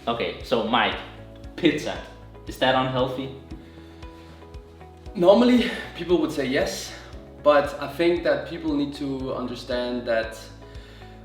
Okay, so Mike, pizza, is that unhealthy? Normally, people would say yes, but I think that people need to understand that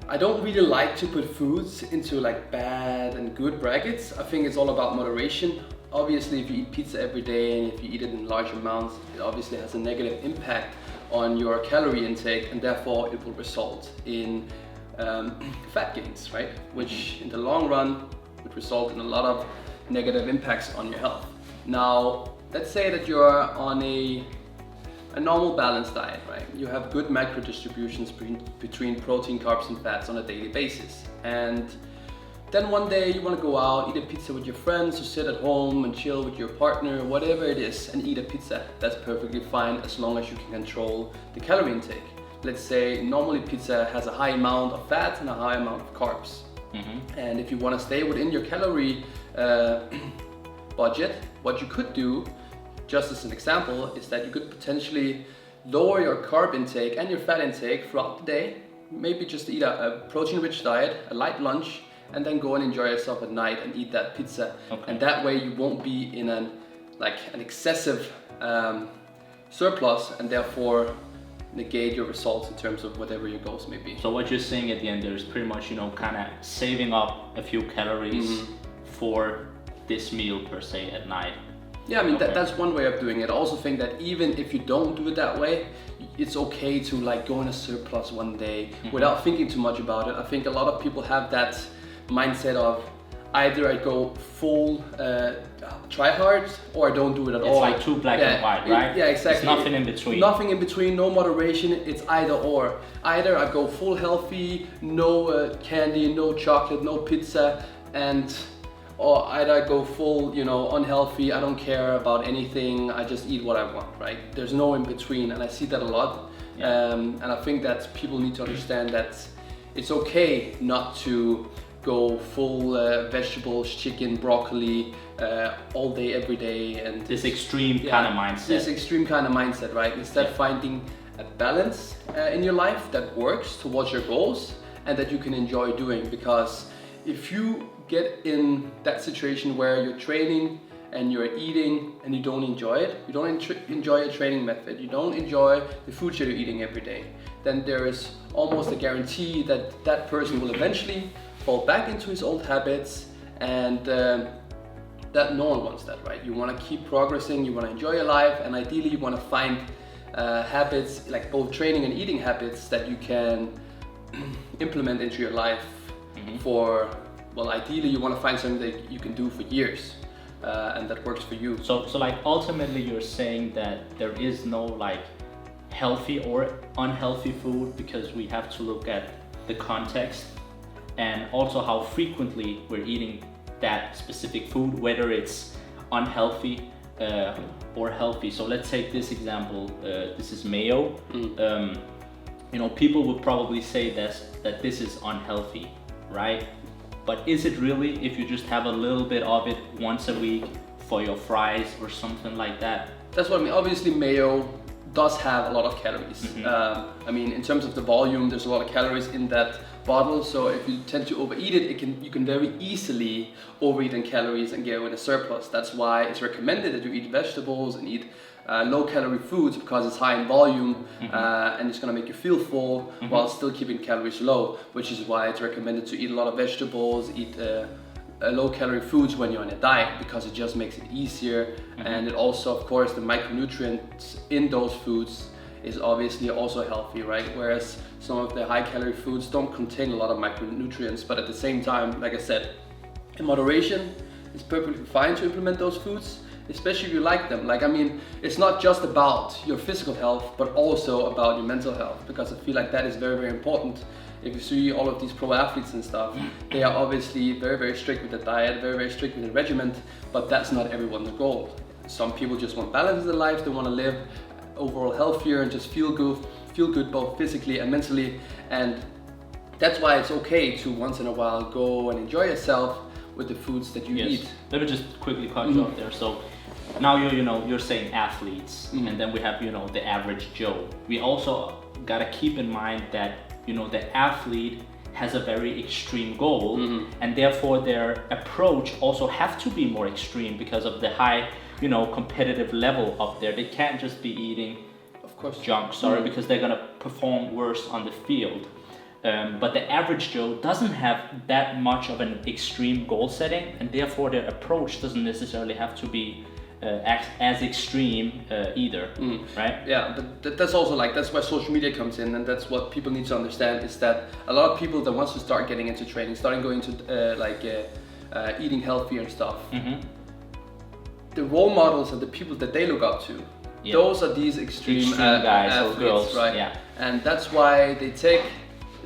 I don't really like to put foods into like bad and good brackets. I think it's all about moderation. Obviously, if you eat pizza every day and if you eat it in large amounts, it obviously has a negative impact on your calorie intake, and therefore it will result in fat gains, right? Which in the long run would result in a lot of negative impacts on your health. Now, let's say that you're on a normal balanced diet, right? You have good macro distributions between protein, carbs, and fats on a daily basis. And then one day you want to go out, eat a pizza with your friends, or sit at home and chill with your partner, whatever it is, and eat a pizza. That's perfectly fine as long as you can control the calorie intake. Let's say normally pizza has a high amount of fat and a high amount of carbs. And if you want to stay within your calorie budget, what you could do, just as an example, is that you could potentially lower your carb intake and your fat intake throughout the day. Maybe just eat a protein-rich diet, a light lunch, and then go and enjoy yourself at night and eat that pizza. And that way you won't be in an excessive surplus, and therefore negate your results in terms of whatever your goals may be. So what you're saying at the end there is pretty much, kind of saving up a few calories for this meal per se at night. Yeah, I mean, that's one way of doing it. I also think that even if you don't do it that way, it's okay to go in a surplus one day without thinking too much about it. I think a lot of people have that mindset of either I go full try hard or I don't do it at all. It's like too black and white, right? Yeah, exactly. There's nothing in between. Nothing in between, no moderation. It's either or. Either I go full healthy, no candy, no chocolate, no pizza, or either I go full, unhealthy, I don't care about anything, I just eat what I want, right? There's no in between, and I see that a lot. And I think that people need to understand that it's okay not to go full vegetables, chicken, broccoli, all day, every day. And this extreme kind of mindset. This extreme kind of mindset, right? Instead, finding a balance in your life that works towards your goals and that you can enjoy doing. Because if you get in that situation where you're training and you're eating and you don't enjoy it, you don't enjoy your training method, you don't enjoy the food that you're eating every day, then there is almost a guarantee that that person will eventually fall back into his old habits, and that no one wants that, right? You want to keep progressing, you want to enjoy your life, and ideally you want to find habits, like both training and eating habits, that you can implement into your life for, ideally you want to find something that you can do for years and that works for you. So ultimately you're saying that there is no healthy or unhealthy food, because we have to look at the context and also how frequently we're eating that specific food, whether it's unhealthy or healthy. So let's take this example. This is mayo. People would probably say that this is unhealthy, right? But is it really, if you just have a little bit of it once a week for your fries or something like that? That's what I mean. Obviously, mayo does have a lot of calories. In terms of the volume, there's a lot of calories in that bottle. So if you tend to overeat it, you can very easily overeat in calories and get in a surplus. That's why it's recommended that you eat vegetables and eat low-calorie foods, because it's high in volume and it's going to make you feel full while still keeping calories low, which is why it's recommended to eat a lot of vegetables, eat low-calorie foods when you're on a diet, because it just makes it easier. And it also, of course, the micronutrients in those foods is obviously also healthy, right? Whereas some of the high-calorie foods don't contain a lot of micronutrients, but at the same time, like I said, in moderation, it's perfectly fine to implement those foods, especially if you like them. It's not just about your physical health, but also about your mental health, because I feel like that is very, very important. If you see all of these pro athletes and stuff, they are obviously very, very strict with the diet, very, very strict with the regimen, but that's not everyone's goal. Some people just want balance in their life, they want to live overall healthier and just feel good both physically and mentally. And that's why it's okay to once in a while go and enjoy yourself with the foods that you eat. Let me just quickly cut you off there. So now you're saying athletes, and then we have the average Joe. We also gotta keep in mind that the athlete has a very extreme goal, and therefore their approach also have to be more extreme because of the high, competitive level up there. They can't just be eating, of course, junk, because they're gonna perform worse on the field. But the average Joe doesn't have that much of an extreme goal setting, and therefore their approach doesn't necessarily have to be as extreme either, right? Yeah, but that's also that's where social media comes in, and that's what people need to understand, is that a lot of people that wants to start getting into training, starting going to eating healthier and stuff, the role models and the people that they look up to, those are these extreme guys athletes, or girls, right? Yeah. And that's why they take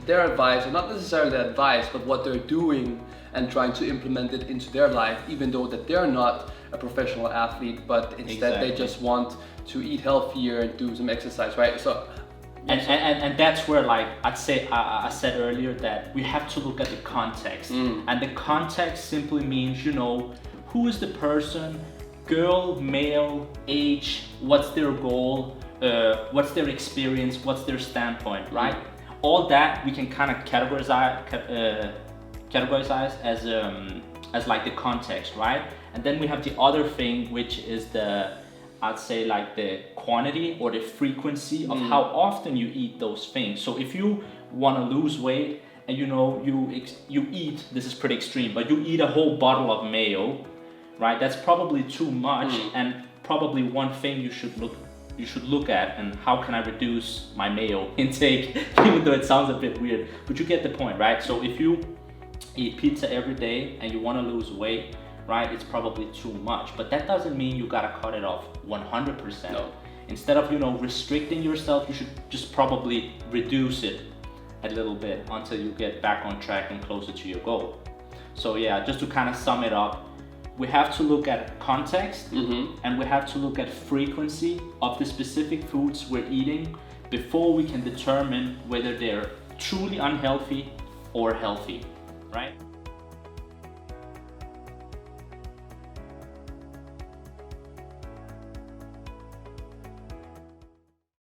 their advice, or not necessarily their advice, but what they're doing and trying to implement it into their life, even though that they're not a professional athlete, but instead they just want to eat healthier and do some exercise, right? So and that's where, like I said earlier, that we have to look at the context, and the context simply means, who is the person, girl, male, age, what's their goal, what's their experience, what's their standpoint, right? All that we can kind of categorize as like the context, right? And then we have the other thing, which is I'd say like the quantity or the frequency of how often you eat those things. So if you want to lose weight and you eat, this is pretty extreme, but you eat a whole bottle of mayo, right? That's probably too much, and probably one thing you should look at, and how can I reduce my mayo intake, even though it sounds a bit weird, but you get the point, right? So if you eat pizza every day and you want to lose weight, right, it's probably too much, but that doesn't mean you gotta cut it off 100%. No. Instead of restricting yourself, you should just probably reduce it a little bit until you get back on track and closer to your goal. So yeah, just to kind of sum it up, we have to look at context, and we have to look at frequency of the specific foods we're eating before we can determine whether they're truly unhealthy or healthy, right?